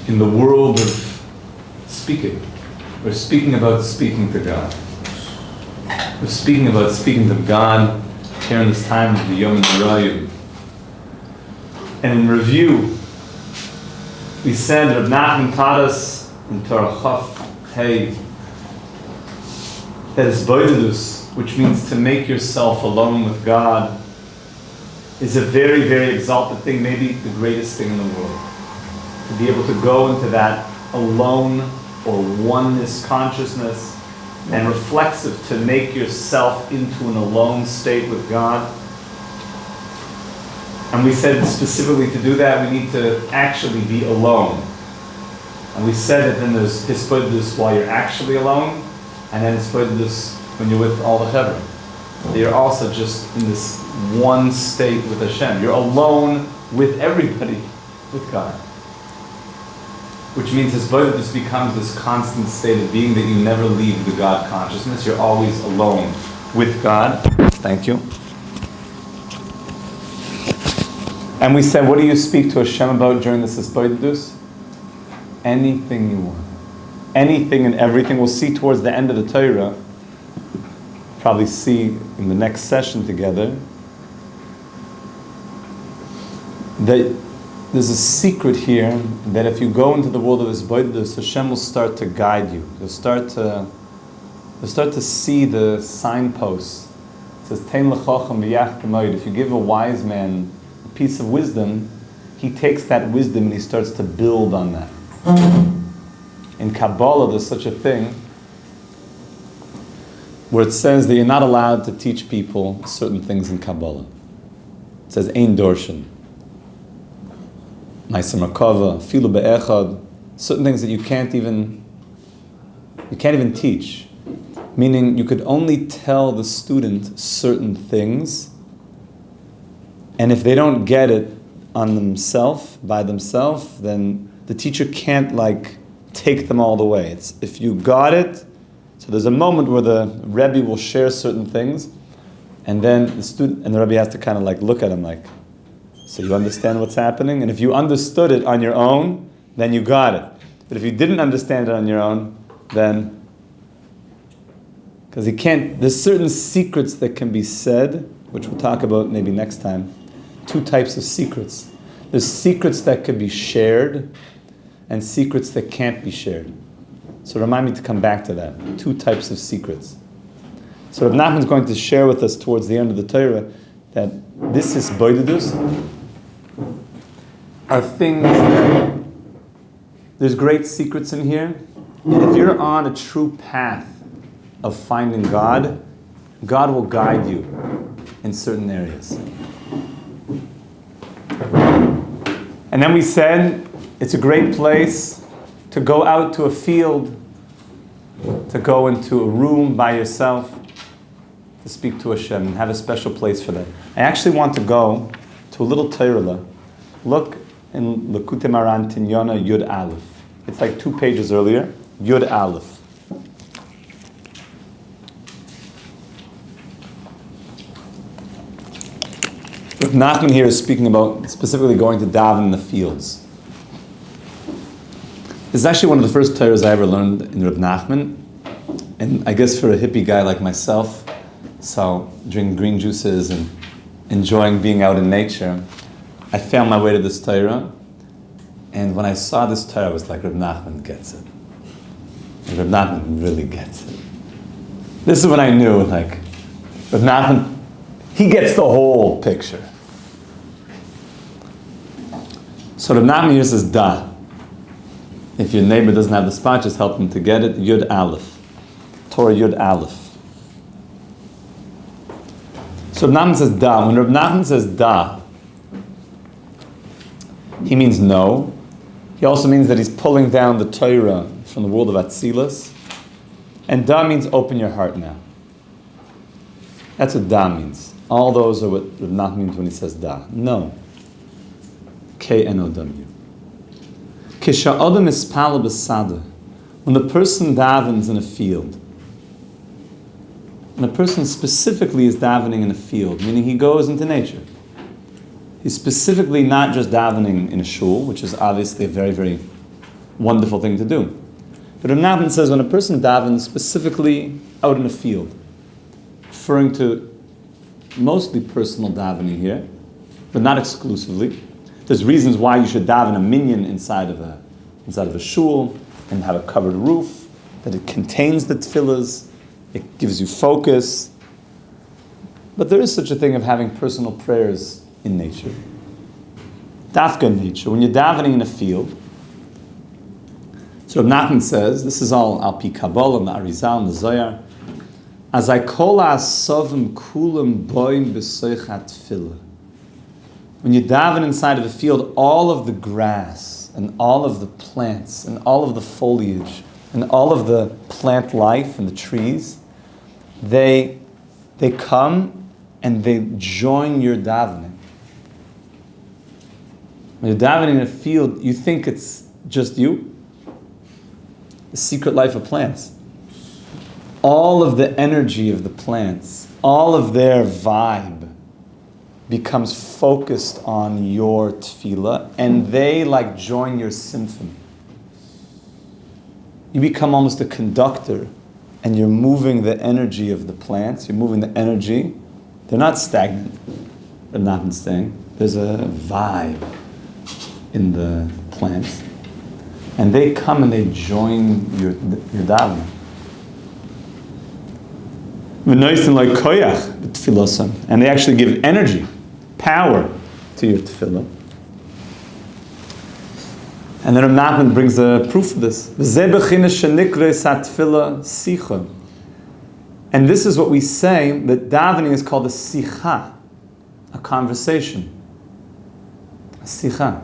in the world of speaking. We're speaking about speaking to God. We're speaking about speaking to God here in this time of the Yom Rayu. And in review, we said Rebbi Nachman taught us in Torah Chaf Hey that Esboidus, which means to make yourself alone with God, is a very, very exalted thing, maybe the greatest thing in the world. To be able to go into that alone or oneness consciousness and reflexive, to make yourself into an alone state with God. And we said specifically to do that, we need to actually be alone. And we said that then there's Hisbodedus while you're actually alone, and then Hisbodedus when you're with all the Chevra. You're also just in this one state with Hashem. You're alone with everybody, with God. Which means Hisbodedus becomes this constant state of being that you never leave the God consciousness. You're always alone with God. Thank you. And we said, what do you speak to Hashem about during this Hisbodedus? Anything you want. Anything and everything. We'll see towards the end of the Torah, probably see in the next session together, that there's a secret here that if you go into the world of Hisbodedus, Hashem will start to guide you. You'll start to see the signposts. It says, Tein l'chacham v'yach k'moed. If you give a wise man a piece of wisdom, he takes that wisdom and he starts to build on that. In Kabbalah, there's such a thing where it says that you're not allowed to teach people certain things in Kabbalah. It says, Ein Dorshan. Ma'aser Merkava, Filu Be'echad, certain things that you can't even teach. Meaning you could only tell the student certain things, and if they don't get it on themselves, by themselves, then the teacher can't take them all the way. It's if you got it, so there's a moment where the Rebbe will share certain things, and then the student and the Rebbe has to kind of look at him so you understand what's happening? And if you understood it on your own, then you got it. But if you didn't understand it on your own, then, because there's certain secrets that can be said, which we'll talk about maybe next time. Two types of secrets. There's secrets that could be shared, and secrets that can't be shared. So remind me to come back to that. Two types of secrets. So Rebbi Nachman is going to share with us towards the end of the Torah that this is Hisbodedus are things that there's great secrets in here. And if you're on a true path of finding God, God will guide you in certain areas. And then we said it's a great place to go out to a field, to go into a room by yourself, to speak to Hashem and have a special place for that. I actually want to go to a little Torah. Look in Lekutei Moharan Tinyana Yud Aleph. It's 2 pages earlier. Yud Aleph. Rebbi Nachman here is speaking about specifically going to daven in the fields. This is actually one of the first Torahs I ever learned in Rebbi Nachman. And I guess for a hippie guy like myself, so drinking green juices and enjoying being out in nature, I found my way to this Torah. And when I saw this Torah, I was like, Rebbi Nachman gets it. And Rebbi Nachman really gets it. This is when I knew, Rebbi Nachman, he gets the whole picture. So Rebbi Nachman here says, Da. If your neighbor doesn't have the spot, just help him to get it. Yud Aleph. Torah Yud Aleph. So Rebbi Nachman says Da. When Rebbi Nachman says Da, he means no. He also means that he's pulling down the Torah from the world of Atzilus. And Da means open your heart now. That's what Da means. All those are what Rebbi Nachman means when he says Da. No. K-N-O-W. Kisha'adam ispala b'sada. When the person davens in a field, and a person specifically is davening in a field, meaning he goes into nature. He's specifically not just davening in a shul, which is obviously a very, very wonderful thing to do. But Rebbi Nachman says when a person davens specifically out in a field, referring to mostly personal davening here, but not exclusively. There's reasons why you should daven a minyan inside of a shul and have a covered roof, that it contains the tefillahs, it gives you focus. But there is such a thing of having personal prayers in nature. Dafka in nature. When you're davening in a field, so Rebbi Nachman says, this is all al pi Kabbalah, the Arizal, the Zohar, as I call asovim kulam boim b'soichat tefillah. When you daven inside of a field, all of the grass and all of the plants and all of the foliage and all of the plant life and the trees, they come and they join your davening. When you're davening in a field, you think it's just you. The secret life of plants. All of the energy of the plants, all of their vibe becomes focused on your tefillah, and they like join your symphony. You become almost a conductor, and you're moving the energy of the plants, you're moving the energy. They're not stagnant. They're not staying. There's a vibe in the plants. And they come and they join your davening. And they actually give energy, power to your tefillah. And then Rebbi Nachman brings a proof of this. And this is what we say, that davening is called a sicha, a conversation. A sicha.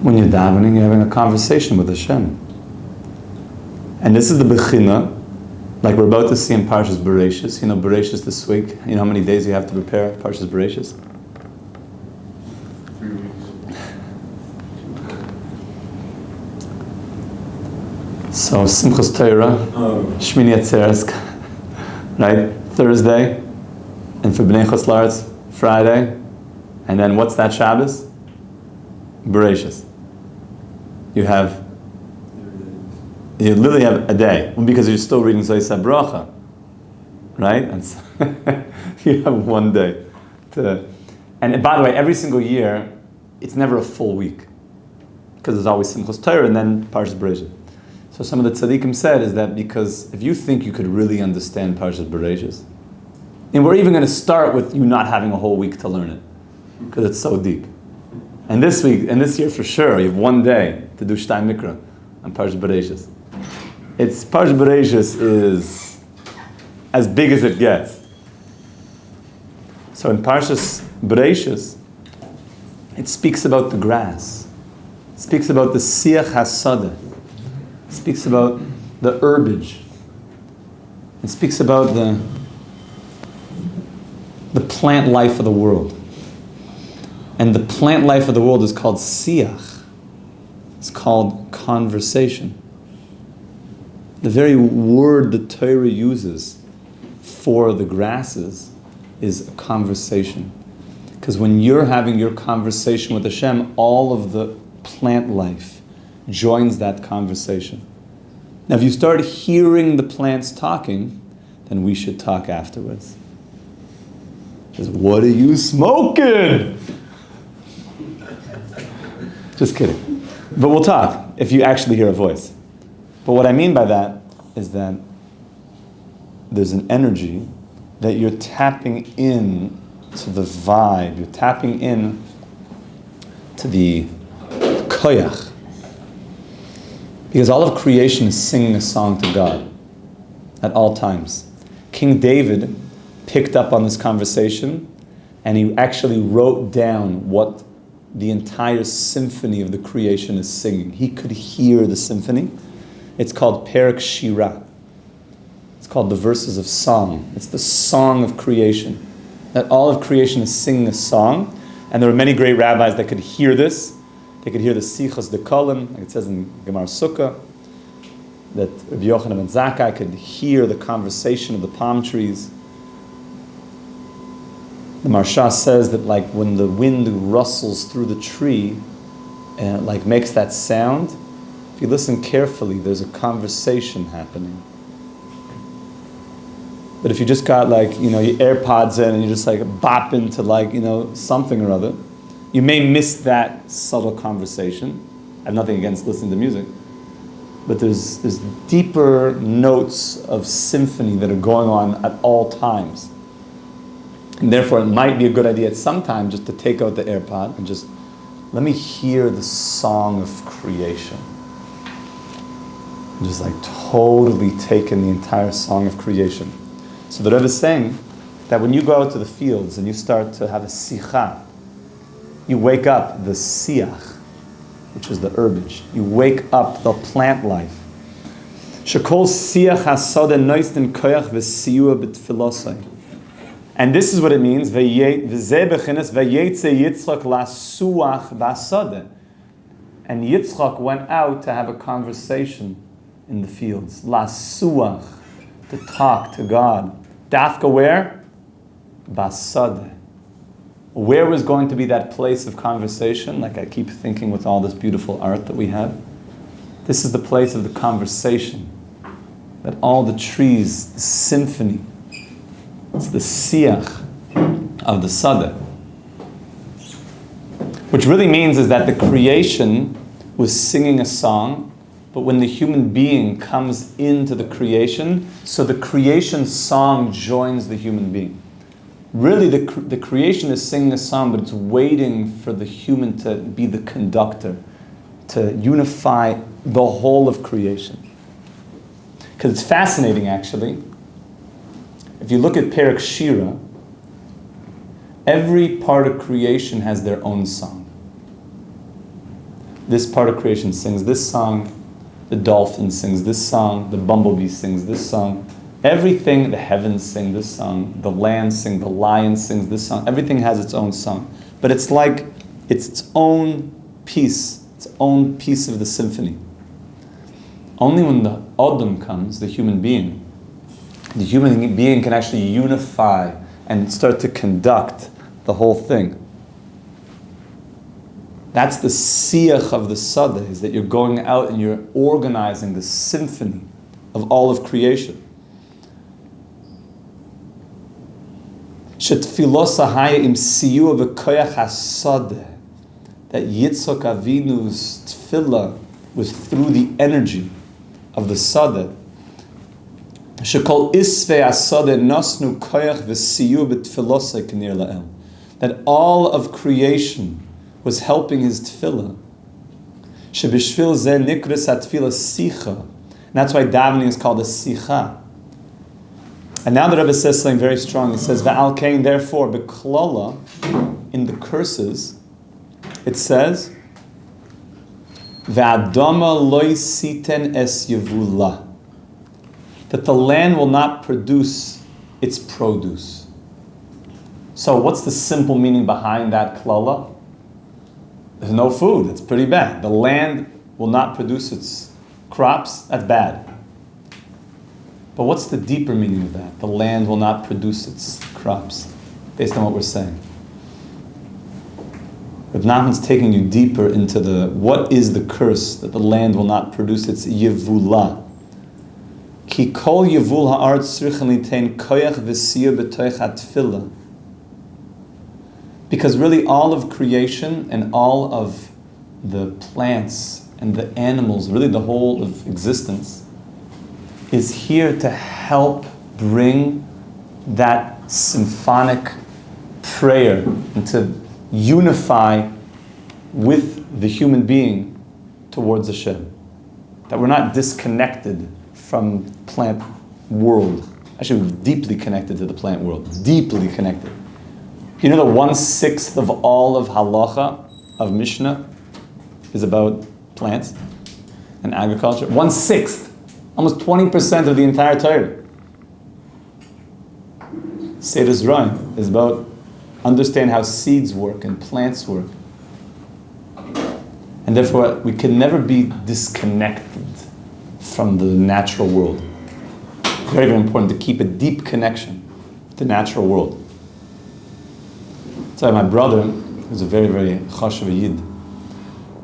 When you're davening, you're having a conversation with Hashem. And this is the bechina, like we're about to see in Parshas Bereshis. You know Bereshis this week. You know how many days you have to prepare Parshas Bereshis? 3 weeks. So Simchas Torah, Shmini Atzeres, right? Thursday, and for Bnei Choslarz, Friday, and then what's that Shabbos? Bereshis. You literally have a day, because you're still reading Zoysa Bracha, right? And so you have one day and by the way, every single year, it's never a full week, because there's always Simchas Torah and then Parshas Bereshis. So some of the tzaddikim said is that because if you think you could really understand Parshas Bereshis, and we're even going to start with you not having a whole week to learn it, because it's so deep. And this week, and this year for sure, you have one day to do Shtay Mikra on Parshas Bereshis. Parshas Bereshis is as big as it gets. So in Parshas Bereshis, it speaks about the grass. It speaks about the Siach HaSadeh. It speaks about the herbage. It speaks about the plant life of the world. And the plant life of the world is called siach. It's called conversation. The very word the Torah uses for the grasses is a conversation. Because when you're having your conversation with Hashem, all of the plant life joins that conversation. Now, if you start hearing the plants talking, then we should talk afterwards. Because what are you smoking? Just kidding. But we'll talk if you actually hear a voice. But what I mean by that is that there's an energy that you're tapping in to the vibe, you're tapping in to the koyach. Because all of creation is singing a song to God at all times. King David picked up on this conversation and he actually wrote down what the entire symphony of the creation is singing. He could hear the symphony. It's called Perek Shira. It's called the verses of song. It's the song of creation. That all of creation is singing a song. And there were many great rabbis that could hear this. They could hear the Sichos de Kolim, like it says in Gemara Sukkah, that Rabbi Yochanan ben Zakkai could hear the conversation of the palm trees. The Maharsha says that like when the wind rustles through the tree and it like makes that sound, if you listen carefully, there's a conversation happening. But if you just got like, your AirPods in and you just like bop into like, something or other, you may miss that subtle conversation. I have nothing against listening to music. But there's deeper notes of symphony that are going on at all times. And therefore it might be a good idea at some time just to take out the AirPod and just let me hear the song of creation. And just like totally take in the entire song of creation. So the Rebbe is saying that when you go out to the fields and you start to have a sicha, you wake up the siach, which is the herbage. You wake up the plant life. Shekol siach hasod noisten koyach v'siyua b'tfilosai. And this is what it means. V'zeh b'chinas v'yetze Yitzchak lasuach b'asodeh. And Yitzchak went out to have a conversation in the fields. Lasuach, to talk to God. Dafka where? B'asodeh. Where was going to be that place of conversation? Like I keep thinking with all this beautiful art that we have. This is the place of the conversation. That all the trees, the symphony, it's the siach of the sadeh. Which really means is that the creation was singing a song, but when the human being comes into the creation, so the creation song joins the human being. Really, the creation is singing a song, but it's waiting for the human to be the conductor, to unify the whole of creation. Because it's fascinating, actually. If you look at Perek Shira, every part of creation has their own song. This part of creation sings this song, the dolphin sings this song, the bumblebee sings this song. Everything, the heavens sing this song, the land sings, the lion sings this song. Everything has its own song. But it's like, it's its own piece of the symphony. Only when the Adam comes, the human being can actually unify and start to conduct the whole thing. That's the siach of the sadeh, is that you're going out and you're organizing the symphony of all of creation. Shetfilosa im siyu v'koyach hasadeh, that Yitzchak Avinu's tefillah was through the energy of the sadeh. Shekol isvei hasadeh nosnu koyach v'siyu b'tfilosa k'nir la'el, that all of creation was helping his tefillah. Shebishvil zeh nikras hatefillah sicha, and that's why davening is called a sicha. And now the Rebbe says something very strong. He says, Va'al kain, therefore, beklala, in the curses, it says, Va'adama loy siten es yevula, that the land will not produce its produce. So what's the simple meaning behind that klala? There's no food. It's pretty bad. The land will not produce its crops. That's bad. But what's the deeper meaning of that? The land will not produce its crops, based on what we're saying. Rebbi Nachman's taking you deeper into what is the curse that the land will not produce its yevula. Ki kol yevul ha'aretz tzrichen litein koyach v'siyur b'toich hatefillah. Because really all of creation and all of the plants and the animals, really the whole of existence, is here to help bring that symphonic prayer and to unify with the human being towards Hashem. That we're not disconnected from the plant world. Actually, we're deeply connected to the plant world. Deeply connected. You know that 1/6 of all of halacha, of Mishnah, is about plants and agriculture? 1/6. Almost 20% of the entire Torah. Seder's Ryan is about understand how seeds work and plants work. And therefore, we can never be disconnected from the natural world. Very, very important to keep a deep connection with the natural world. So my brother is a very, very chashuv yid,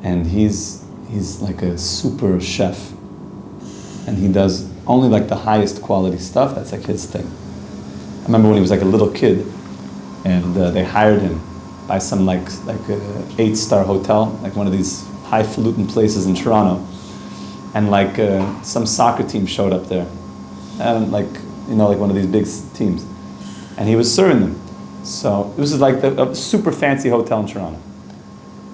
and he's like a super chef, and he does only like the highest quality stuff. That's like his thing. I remember when he was like a little kid, and they hired him by some like a 8-star hotel, like one of these highfalutin places in Toronto, and like some soccer team showed up there, and like one of these big teams, and he was serving them. So this is like a super fancy hotel in Toronto,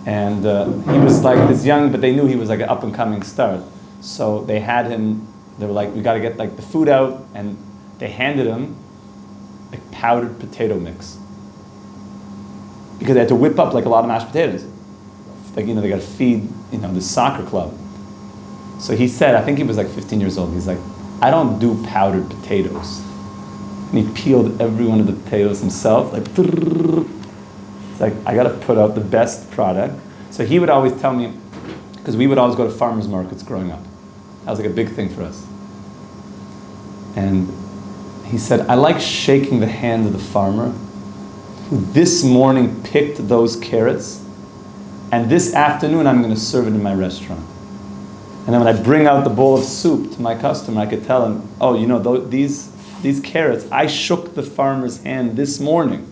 and he was like this young, but they knew he was like an up and coming star, so they had him. They were like, we got to get like the food out, and they handed him like powdered potato mix, because they had to whip up like a lot of mashed potatoes. Like, they got to feed, the soccer club. So he said, I think he was like 15 years old. He's like, I don't do powdered potatoes. And he peeled every one of the potatoes himself. Like, it's like, I got to put out the best product. So he would always tell me, because we would always go to farmers markets growing up. That was like a big thing for us. And he said, I like shaking the hand of the farmer who this morning picked those carrots, and this afternoon I'm going to serve it in my restaurant. And then when I bring out the bowl of soup to my customer, I could tell him, oh, these carrots, I shook the farmer's hand this morning.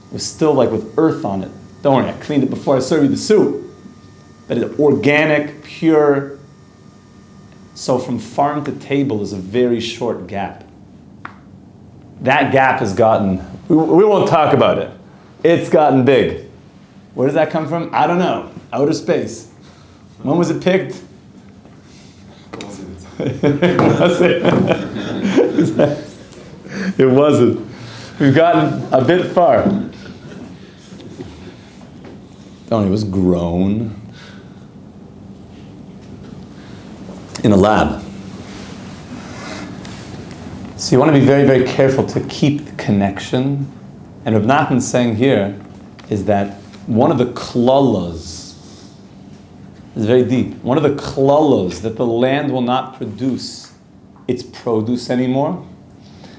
It was still like with earth on it. Don't worry, I cleaned it before I served you the soup. But it's organic, pure. So from farm to table is a very short gap. That gap has gotten, we won't talk about it. It's gotten big. Where does that come from? I don't know. Outer space. When was it picked? It wasn't. We've gotten a bit far. It was grown in a lab. So you want to be very, very careful to keep the connection. And Rebbi Nachman's saying here is that one of the klalos is very deep. One of the klalos that the land will not produce its produce anymore.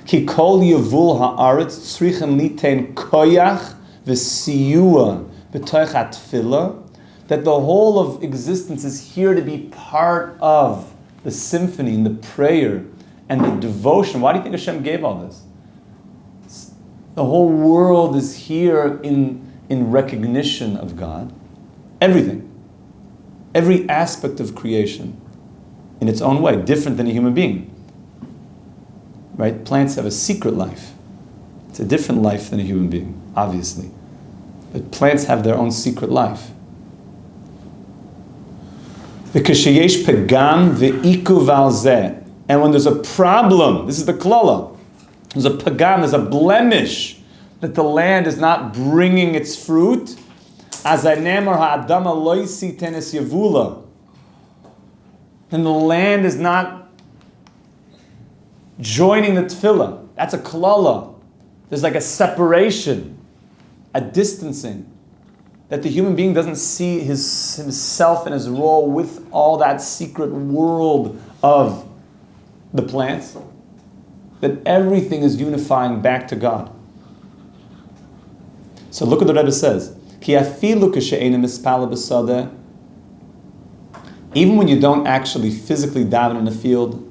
Ki kol yevul haaretz tzrichen litein koyach v'siyua b'toich hatfilah. That the whole of existence is here to be part of the symphony and the prayer and the devotion. Why do you think Hashem gave all this? The whole world is here in recognition of God. Everything. Every aspect of creation in its own way, different than a human being. Right? Plants have a secret life. It's a different life than a human being, obviously. But plants have their own secret life. V'kasheyesh pagam ve'iku valzeh. And when there's a problem, this is the klala, there's a pagam, there's a blemish, that the land is not bringing its fruit, azanemar ha'adama loisi tenes yavula, then the land is not joining the tefillah. That's a klala. There's like a separation, a distancing, that the human being doesn't see himself and his role with all that secret world of the plants, that everything is unifying back to God. So look what the Rebbe says. Even when you don't actually physically daven in the field,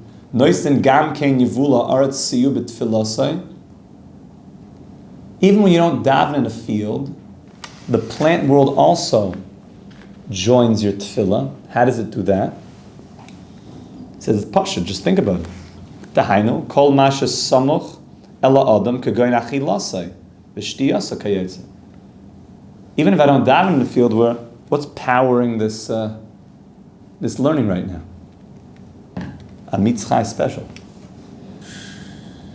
even when you don't daven in the field, the plant world also joins your tefillah. How does it do that? It says it's pasha. Just think about it. Tahainu kol masha samuch ela adam kegoyin achilasai v'shtiyasa kayetze. Even if I don't daven in the field, what's powering this learning right now? A mitzchai special.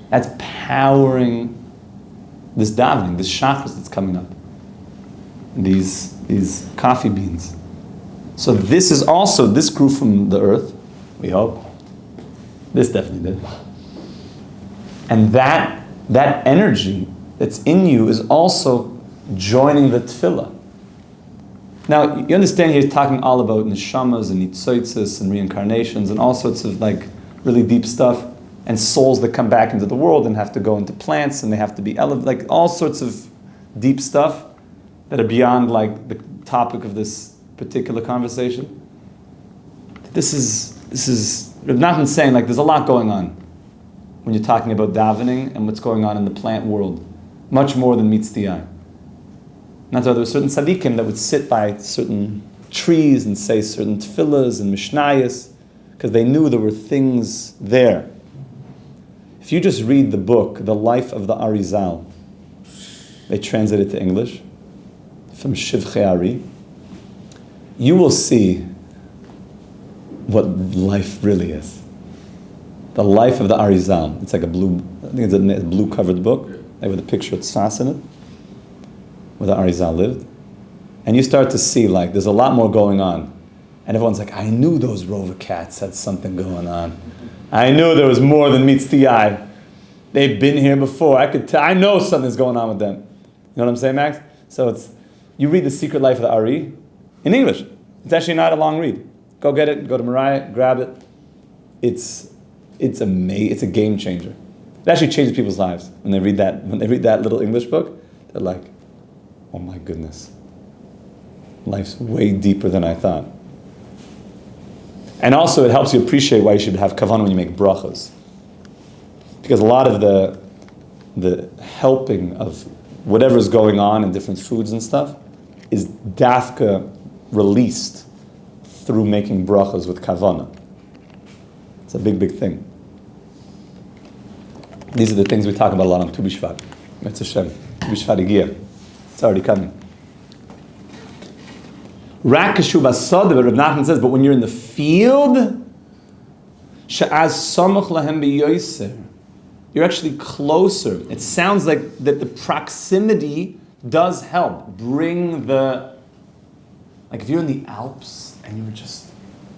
That's powering this davening, this shachris that's coming up. These coffee beans. So this grew from the earth, we hope. This definitely did. And that energy that's in you is also joining the tefillah. Now, you understand he's talking all about neshamas and yortzeit and reincarnations and all sorts of like really deep stuff, and souls that come back into the world and have to go into plants and they have to be elevated, like all sorts of deep stuff that are beyond like the topic of this particular conversation. This is Rebbi Nachman saying like there's a lot going on when you're talking about davening and what's going on in the plant world, much more than meets the eye. And that's why there were certain tzaddikim that would sit by certain trees and say certain tefillahs and mishnayos, because they knew there were things there. If you just read the book, The Life of the Arizal, they translate it to English, from Shivchei Ari, you will see what life really is. The Life of the Arizal. It's like a blue, I think it's a blue covered book, like with a picture of Tzfas in it, where the Arizal lived. And you start to see like there's a lot more going on. And everyone's like, I knew those rover cats had something going on. I knew there was more than meets the eye. They've been here before. I could tell. I know something's going on with them. You know what I'm saying, Max? So you read The Secret Life of the Ari in English. It's actually not a long read. Go get it. Go to Mariah. Grab it. It's a game changer. It actually changes people's lives when they read that. When they read that little English book, they're like, oh my goodness, life's way deeper than I thought. And also, it helps you appreciate why you should have kavanah when you make brachos. Because a lot of the helping of whatever's going on in different foods and stuff is dafka released through making brachos with kavanah. It's a big, big thing. These are the things we talk about a lot on Tu B'Shvat. Metz Hashem. Tu B'Shvat Igia. It's already coming. Rak kashu basada, but Rebbi Nachman says, but when you're in the field, she'az samuch lahem b'yoser, you're actually closer. It sounds like that the proximity does help bring the, like if you're in the Alps and you're just,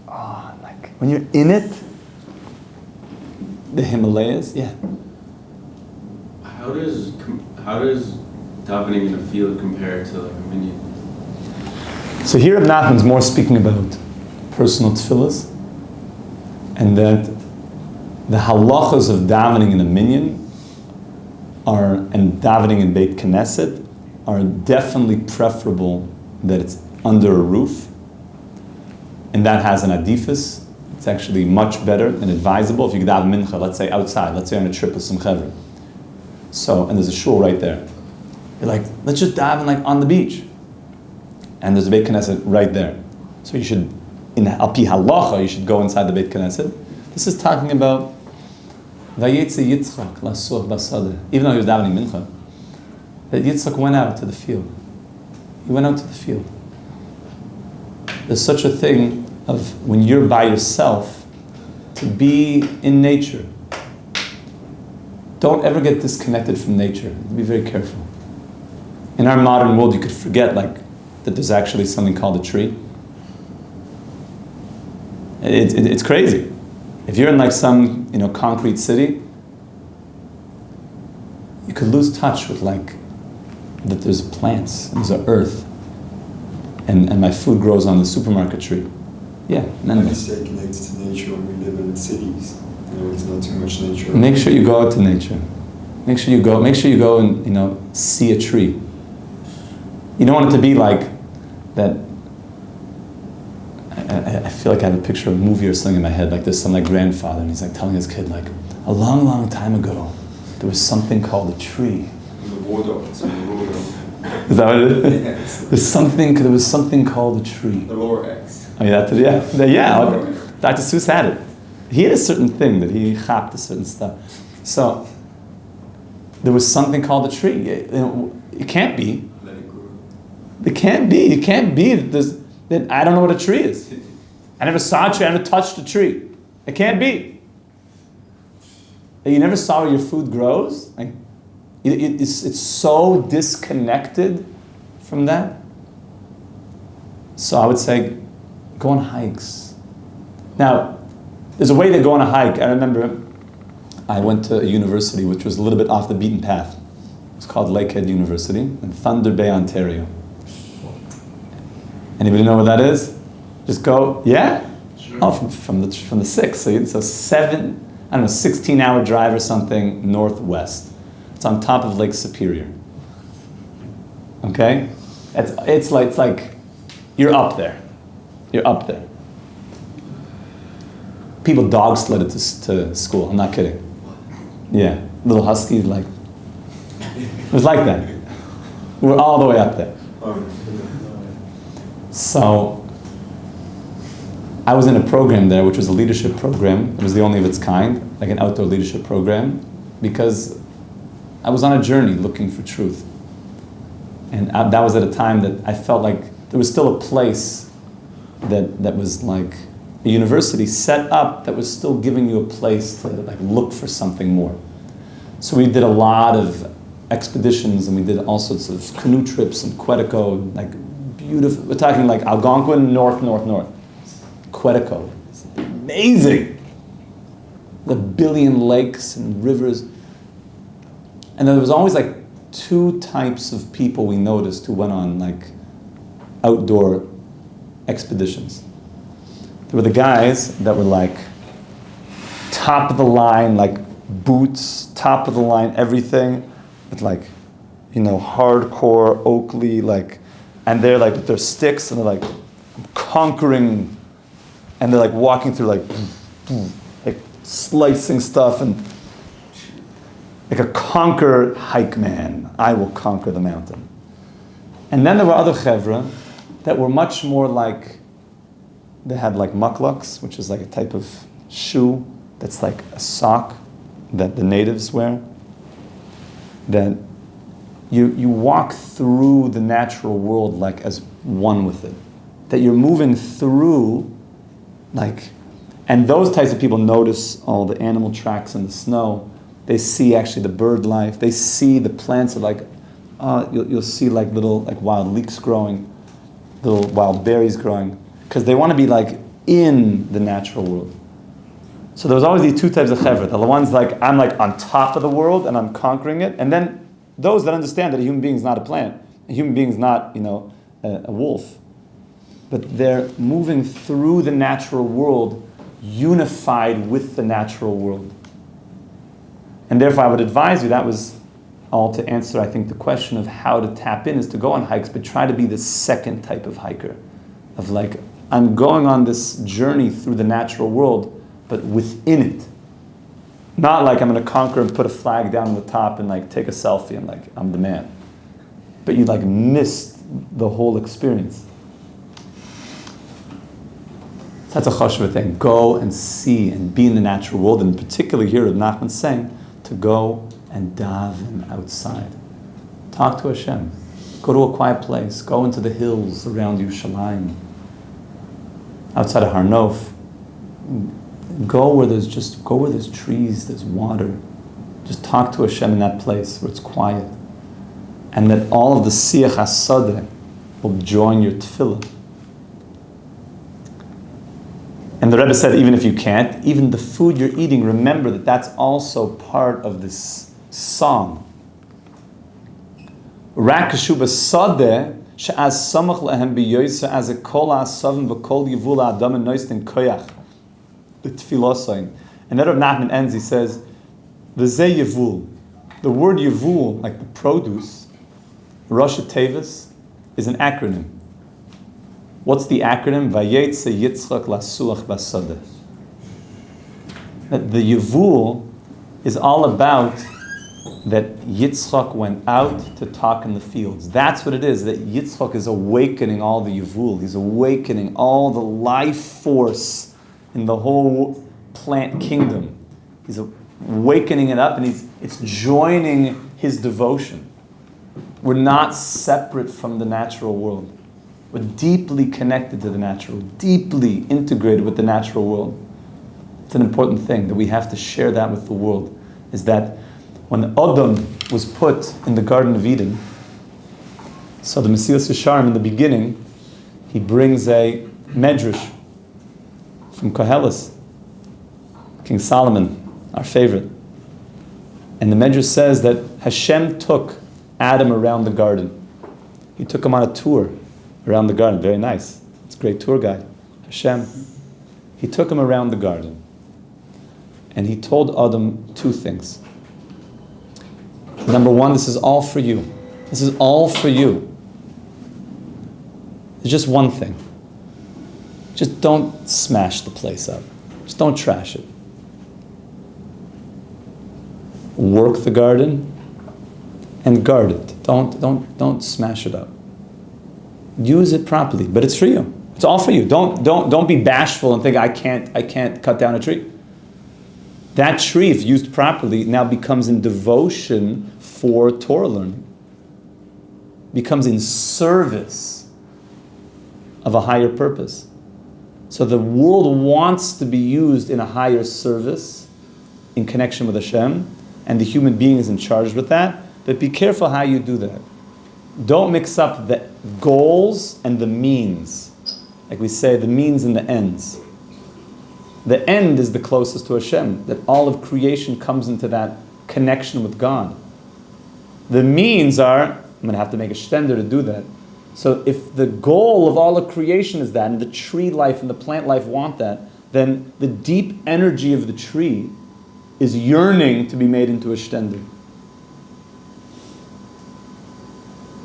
like when you're in it, the Himalayas, yeah. How does davening in a field compare to like a minyan? So here Rebbi Nachman's more speaking about personal tefillahs, and that the halachas of davening in a minyan and davening in Beit Knesset are definitely preferable that it's under a roof, and that has an adifus. It's actually much better and advisable if you daven mincha, let's say outside, let's say on a trip with some chevra. So, and there's a shul right there. You're like, let's just daven like on the beach. And there's a Beit Knesset right there. So you should, in Al-Pi Halacha, you should go inside the Beit Knesset. This is talking about Vayetze Yitzchak Lasuch Basadeh. Even though he was davening mincha, that Yitzchak went out to the field. He went out to the field. There's such a thing of when you're by yourself, to be in nature. Don't ever get disconnected from nature. Be very careful. In our modern world, you could forget like that there's actually something called a tree. It's crazy. If you're in like some concrete city, you could lose touch with like that there's plants, there's an earth, and my food grows on the supermarket tree. Yeah, none of it. Stay connected to nature when we live in cities. There's not too much nature. Make sure you go out to nature. Make sure you go and see a tree. You don't want it to be like that. I feel like I have a picture of a movie or something in my head, like there's some like grandfather and he's like telling his kid like, a long, long time ago, there was something called a tree. In the water, it's in the water. Is that what it is? Yes. There was something called a tree. The lower X. Oh yeah, Dr. Seuss had it. He had a certain thing that he chapped a certain stuff. So there was something called a tree. It can't be. Let it grow. It can't be. It can't be that I don't know what a tree is. I never saw a tree. I never touched a tree. It can't be. You never saw where your food grows. Like, it's so disconnected from that. So I would say, go on hikes. Now, there's a way to go on a hike. I remember I went to a university which was a little bit off the beaten path. It's called Lakehead University in Thunder Bay, Ontario. Anybody know where that is? Just go, yeah? Sure. Oh, from the 6th. So 16-hour drive or something northwest. It's on top of Lake Superior. Okay? It's like you're up there. You're up there. People dog sledded to school. I'm not kidding. Yeah, little huskies, like, it was like that. We're all the way up there. So, I was in a program there, which was a leadership program. It was the only of its kind, like an outdoor leadership program, because I was on a journey looking for truth. And that was at a time that I felt like there was still a place that was like a university set up that was still giving you a place to like look for something more. So we did a lot of expeditions, and we did all sorts of canoe trips and Quetico, like beautiful. We're talking like Algonquin, north. Quetico, it's amazing. The billion lakes and rivers. And there was always like two types of people we noticed who went on like outdoor expeditions. There were the guys that were like top of the line, like boots, top of the line, everything, with like, hardcore Oakley, like, and they're like with their sticks and they're like conquering, and they're like walking through like slicing stuff, and like a conquer hike man. I will conquer the mountain. And then there were other chevra that were much more like, they had like muklaks, which is like a type of shoe that's like a sock that the natives wear. That you walk through the natural world like as one with it. That you're moving through like, and those types of people notice all the animal tracks in the snow. They see actually the bird life. They see the plants of like, you'll see like little like wild leeks growing, little wild berries growing, because they want to be like in the natural world. So there was always these two types of chevra. The ones like, I'm like on top of the world and I'm conquering it. And then those that understand that a human being is not a plant. A human being is not, a wolf. But they're moving through the natural world, unified with the natural world. And therefore I would advise you, that was all to answer, I think, the question of how to tap in, is to go on hikes, but try to be the second type of hiker. Of like, I'm going on this journey through the natural world, but within it. Not like I'm going to conquer and put a flag down on the top and like take a selfie and like, I'm the man. But you like missed the whole experience. That's a chashva thing. Go and see and be in the natural world. And particularly here, Rebbi Nachman saying, to go and daven outside. Talk to Hashem. Go to a quiet place. Go into the hills around Yerushalayim. Outside of Har Nof. Go where there's trees, there's water. Just talk to Hashem in that place where it's quiet. And that all of the siyach hasadeh will join your tefillah. And the Rebbe said, even if you can't, even the food you're eating, remember that that's also part of this song. Rak kashuba sadeh she'az samach lehem biyoysa az kol ha'asavim v'kol yivul ha'adam and noistin koyach l'tfilosayin. And then Rebbi Nachman ends, he says, v'zeh yivul. The word yivul, like the produce, Rosh Tevis, is an acronym. What's the acronym? Vayetze Yitzchak lasuach basadeh. That the Yevul is all about that Yitzchak went out to talk in the fields. That's what it is, that Yitzchak is awakening all the Yevul. He's awakening all the life force in the whole plant kingdom. He's awakening it up, and it's joining his devotion. We're not separate from the natural world. We're deeply connected to the natural, deeply integrated with the natural world. It's an important thing that we have to share that with the world, is that when Adam was put in the Garden of Eden, so the Mesilas Yesharim in the beginning, he brings a medrash from Koheles, King Solomon, our favorite. And the medrash says that Hashem took Adam around the garden. He took him on a tour around the garden. Very nice. It's a great tour guide. Hashem. He took him around the garden. And he told Adam two things. Number one, this is all for you. This is all for you. It's just one thing. Just don't smash the place up. Just don't trash it. Work the garden and guard it. Don't smash it up. Use it properly, but it's for you. It's all for you. Don't be bashful and think I can't cut down a tree. That tree, if used properly, now becomes in devotion for Torah learning. Becomes in service of a higher purpose. So the world wants to be used in a higher service, in connection with Hashem, and the human being is in charge with that. But be careful how you do that. Don't mix up the goals and the means. Like we say, the means and the ends. The end is the closest to Hashem, that all of creation comes into that connection with God. The means are, I'm going to have to make a shtender to do that. So if the goal of all of creation is that, and the tree life and the plant life want that, then the deep energy of the tree is yearning to be made into a shtender.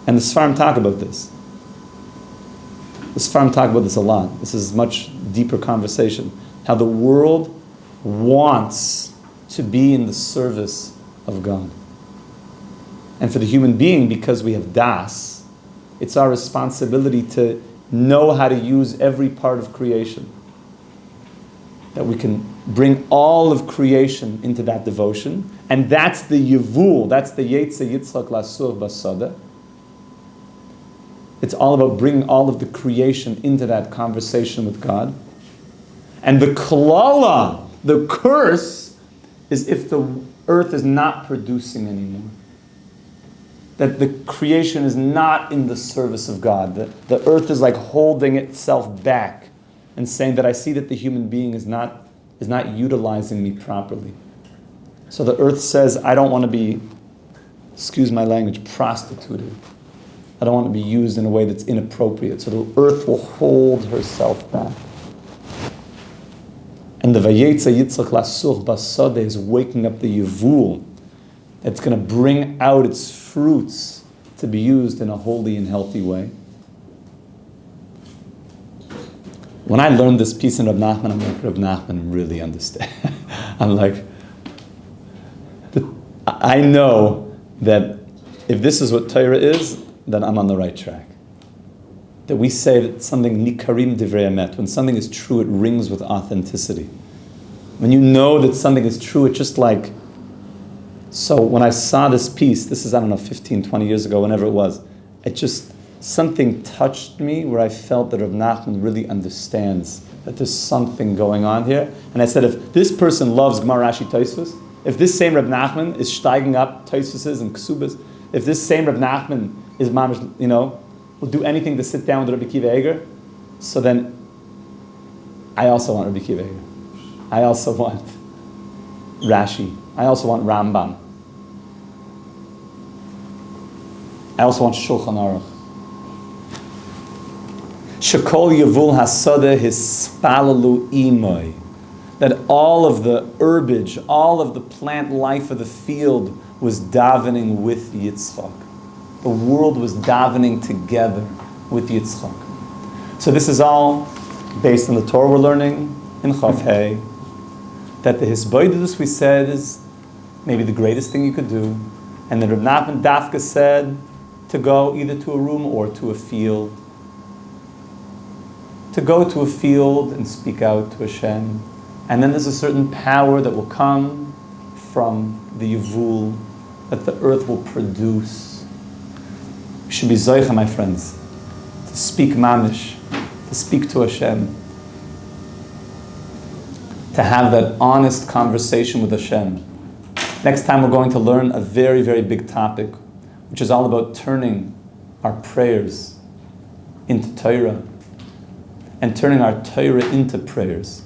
And the Sfarim talk about this. The Sfarim talk about this a lot. This is much deeper conversation. How the world wants to be in the service of God. And for the human being, because we have das, it's our responsibility to know how to use every part of creation. That we can bring all of creation into that devotion. And that's the yevul, that's the Yetzei Yitzchak Lasur Basada. It's all about bringing all of the creation into that conversation with God. And the klala, the curse, is if the earth is not producing anymore. That the creation is not in the service of God. The earth is like holding itself back and saying that I see that the human being is not utilizing me properly. So the earth says, I don't want to be, excuse my language, prostituted. I don't want to be used in a way that's inappropriate. So the earth will hold herself back. And the Vayetza Yitzchak Lasur Basade is waking up the Yevul that's going to bring out its fruits to be used in a holy and healthy way. When I learned this piece in Rebbi Nachman, I'm like, Rebbi Nachman really understand. I'm like, I know that if this is what Torah is, then I'm on the right track. That we say that something nikarim divrei emet, when something is true, it rings with authenticity. When you know that something is true, it's just like, so when I saw this piece, this is, 15, 20 years ago, whenever it was, it just, something touched me where I felt that Rebbi Nachman really understands that there's something going on here. And I said, if this person loves Gemara Rashi Tosfos, if this same Rebbi Nachman is steiging up Tosfos and Ksubas, if this same Rebbi Nachman is mamish, will do anything to sit down with Rabbi Akiva Eiger, so then I also want Rabbi Akiva Eiger. I also want Rashi. I also want Rambam. I also want Shulchan Aruch. Shekol Yevul Hasada Hispalalu Imoy. That all of the herbage, all of the plant life of the field was davening with Yitzchak. The world was davening together with Yitzchak. So this is all based on the Torah we're learning in Chav Hey. That the Hisboidus we said is maybe the greatest thing you could do. And then Rebbi Nachman Dafka said to go either to a room or to a field. To go to a field and speak out to Hashem. And then there's a certain power that will come from the Yevul that the earth will produce. We should be Zoicha, my friends, to speak mamish, to speak to Hashem, to have that honest conversation with Hashem. Next time we're going to learn a very, very big topic, which is all about turning our prayers into Torah and turning our Torah into prayers.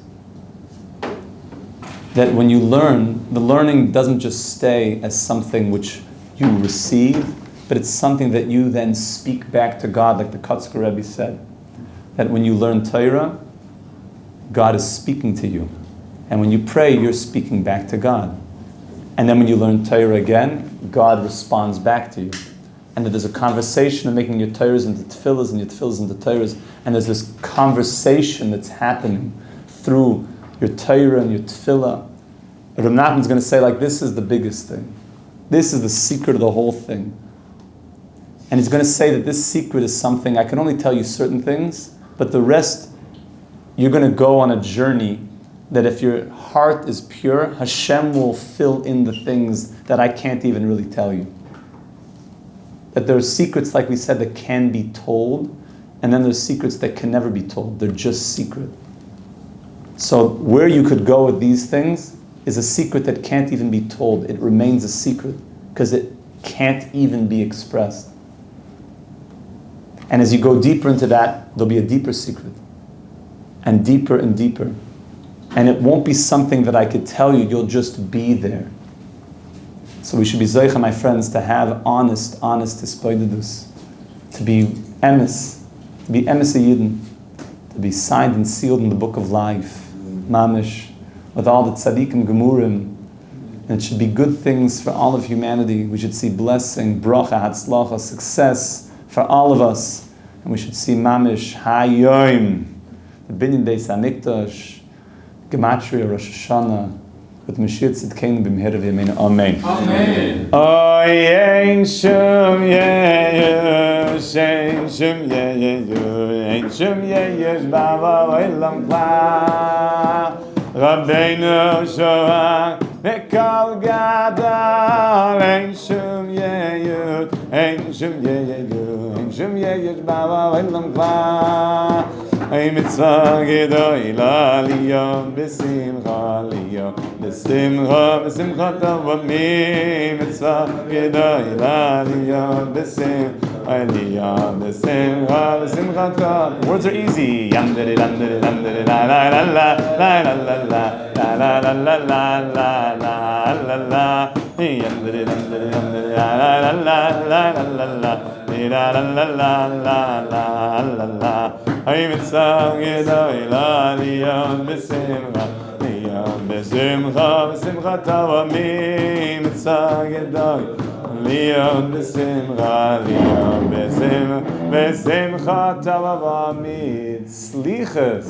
That when you learn, the learning doesn't just stay as something which you receive, but it's something that you then speak back to God, like the Kotzker Rebbe said. That when you learn Torah, God is speaking to you. And when you pray, you're speaking back to God. And then when you learn Torah again, God responds back to you. and that there's a conversation of making your Torahs into tefillahs and your tefillahs into Torahs, and there's this conversation that's happening through your Torah and your tefillah. Rebbi Nachman's going to say, like, this is the biggest thing. This is the secret of the whole thing. And he's going to say that this secret is something, I can only tell you certain things, but the rest, you're going to go on a journey that if your heart is pure, Hashem will fill in the things that I can't even really tell you. That there are secrets, like we said, that can be told, and then there's secrets that can never be told. They're just secret. So where you could go with these things is a secret that can't even be told. It remains a secret because it can't even be expressed. And as you go deeper into that, there'll be a deeper secret. And deeper and deeper. And it won't be something that I could tell you, you'll just be there. So we should be zoicha, my friends, to have honest hispoidedus, to be emes a yidden, to be signed and sealed in the book of life, mamish, with all the tzaddikim gemurim. And it should be good things for all of humanity. We should see blessing, bracha, hatzlacha, success for all of us. And we should see mamish, hayoim, the binyan beis hamikdash, Gematria Rosh Hashanah, with Mashiach Tzidkeinu b'mehera v'yameinu. Amen. Amen. Oy ein shum yeyesh, ein shum yeyesh, ein shum yeyesh b'ava olam kla. Rabbeinu shoach v'kol gadol, ein shum yeyesh, ein shum yeyesh, ein shum yeyesh b'ava olam kla. Hey mitzvah gedoyla liyom b'simcha liyom b'simcha tov mi mitzvah gedoyla liyom b'simcha liyom b'simcha tov. Words are easy. Yamdere lamdere lamdere la la la la la la la la la la la la la la la. Yamdere lamdere lamdere la la la la la la la. La la la la la la la la. Hey mitzvah gedoyla liyom b'simcha liyom b'simcha tov mi mitzvah gedoyla liyom b'simcha liyom b'simcha tov mi tzlichus.